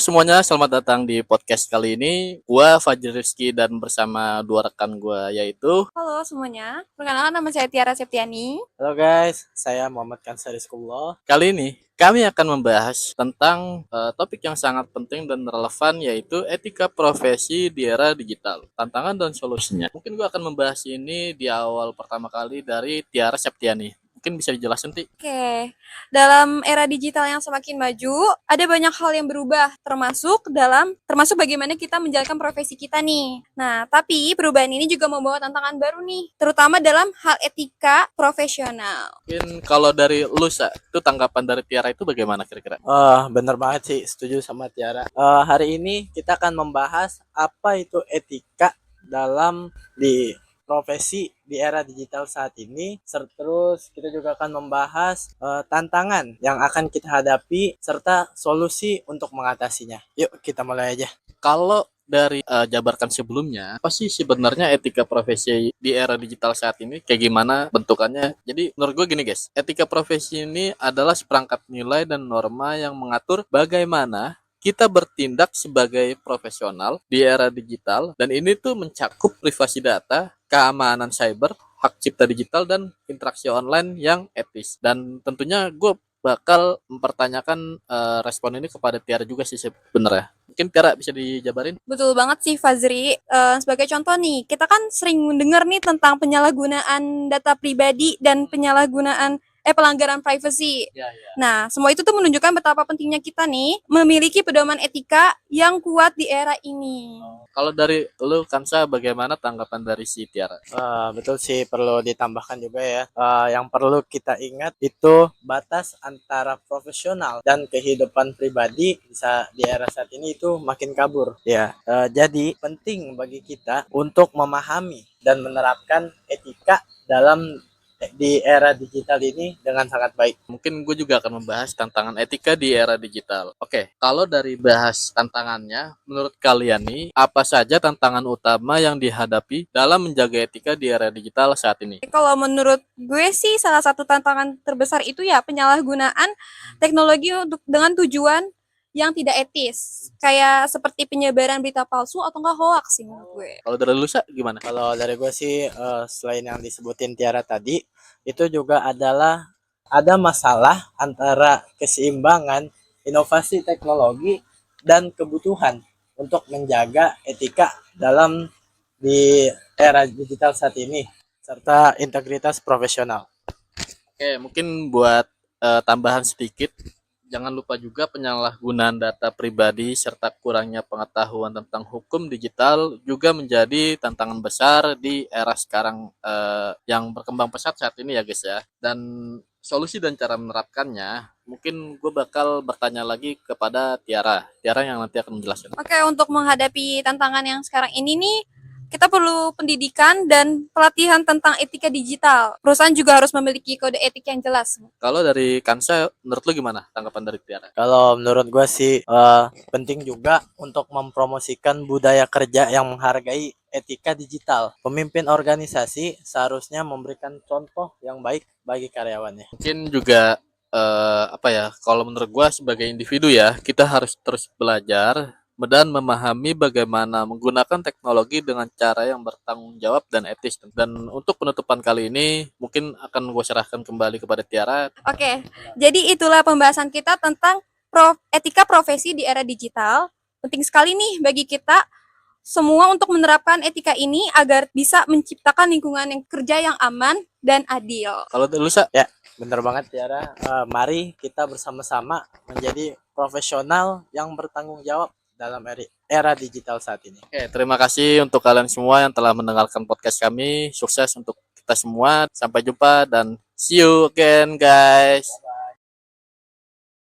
semuanya, selamat datang di podcast kali ini. Gua Fajri Rizky dan bersama dua rekan gua yaitu Halo semuanya, perkenalkan nama saya Tiara Septiani. Halo guys, saya Muhammad Kansar Rizkullah. kali ini kami akan membahas tentang topik yang sangat penting dan relevan yaitu etika profesi di era digital, tantangan dan solusinya. Mungkin gua akan membahas ini di awal pertama kali dari Tiara Septiani. Mungkin bisa dijelasin, Ti? Oke, dalam era digital yang semakin maju, ada banyak hal yang berubah, termasuk bagaimana kita menjalankan profesi kita nih. Nah, tapi perubahan ini juga membawa tantangan baru nih, terutama dalam hal etika profesional. Mungkin kalau dari lu, itu tanggapan dari Tiara itu bagaimana kira-kira? Bener banget sih, setuju sama Tiara. Hari ini kita akan membahas apa itu etika dalam di profesi di era digital saat ini. Terus kita juga akan membahas tantangan yang akan kita hadapi serta solusi untuk mengatasinya. Yuk kita mulai aja. Kalau dari jabarkan sebelumnya, apa sih sebenarnya etika profesi di era digital saat ini? Kayak gimana bentukannya? Jadi menurut gue gini guys, etika profesi ini adalah seperangkat nilai dan norma yang mengatur bagaimana kita bertindak sebagai profesional di era digital, dan ini tuh mencakup privasi data, keamanan cyber, hak cipta digital, dan interaksi online yang etis. Dan tentunya gue bakal mempertanyakan respon ini kepada Tiara juga sih sebenarnya. Mungkin Tiara bisa dijabarin? Betul banget sih Fazri. Sebagai contoh nih, kita kan sering mendengar nih tentang penyalahgunaan data pribadi dan pelanggaran privasi. Ya, ya. Nah, semua itu tuh menunjukkan betapa pentingnya kita nih memiliki pedoman etika yang kuat di era ini. Kalau dari lu Kansa, bagaimana tanggapan dari si Tiara? Betul sih, perlu ditambahkan juga ya. Yang perlu kita ingat itu batas antara profesional dan kehidupan pribadi bisa di era saat ini itu makin kabur. Ya, jadi penting bagi kita untuk memahami dan menerapkan etika dalam di era digital ini dengan sangat baik. Mungkin gue juga akan membahas tantangan etika di era digital. Oke, kalau dari bahas tantangannya, menurut kalian nih, apa saja tantangan utama yang dihadapi dalam menjaga etika di era digital saat ini? Kalau menurut gue sih salah satu tantangan terbesar itu ya penyalahgunaan teknologi dengan tujuan yang tidak etis, kayak seperti penyebaran berita palsu atau enggak hoax sih menurut gue. Kalau dari lu, gimana? Kalau dari gue sih selain yang disebutin Tiara tadi, itu juga adalah ada masalah antara keseimbangan inovasi teknologi dan kebutuhan untuk menjaga etika dalam di era digital saat ini serta integritas profesional. Oke, mungkin buat tambahan sedikit, jangan lupa juga penyalahgunaan data pribadi serta kurangnya pengetahuan tentang hukum digital juga menjadi tantangan besar di era sekarang yang berkembang pesat saat ini ya guys ya. Dan solusi dan cara menerapkannya, mungkin gue bakal bertanya lagi kepada Tiara. Tiara yang nanti akan menjelaskan. Oke, untuk menghadapi tantangan yang sekarang ini nih, kita perlu pendidikan dan pelatihan tentang etika digital. Perusahaan juga harus memiliki kode etik yang jelas. Kalau dari Kansa, menurut lu gimana tanggapan dari Tiara? Kalau menurut gue sih penting juga untuk mempromosikan budaya kerja yang menghargai etika digital. Pemimpin organisasi seharusnya memberikan contoh yang baik bagi karyawannya. Mungkin juga kalau menurut gua sebagai individu ya, kita harus terus belajar dan memahami bagaimana menggunakan teknologi dengan cara yang bertanggung jawab dan etis. Dan untuk penutupan kali ini mungkin akan gue serahkan kembali kepada Tiara. Oke, jadi itulah pembahasan kita tentang etika profesi di era digital. Penting sekali nih bagi kita semua untuk menerapkan etika ini agar bisa menciptakan lingkungan yang kerja yang aman dan adil. Kalau dulu Ya, bener banget Tiara. Mari kita bersama-sama menjadi profesional yang bertanggung jawab dalam era digital saat ini. Oke, terima kasih untuk kalian semua yang telah mendengarkan podcast kami. Sukses untuk kita semua. Sampai jumpa dan see you again guys.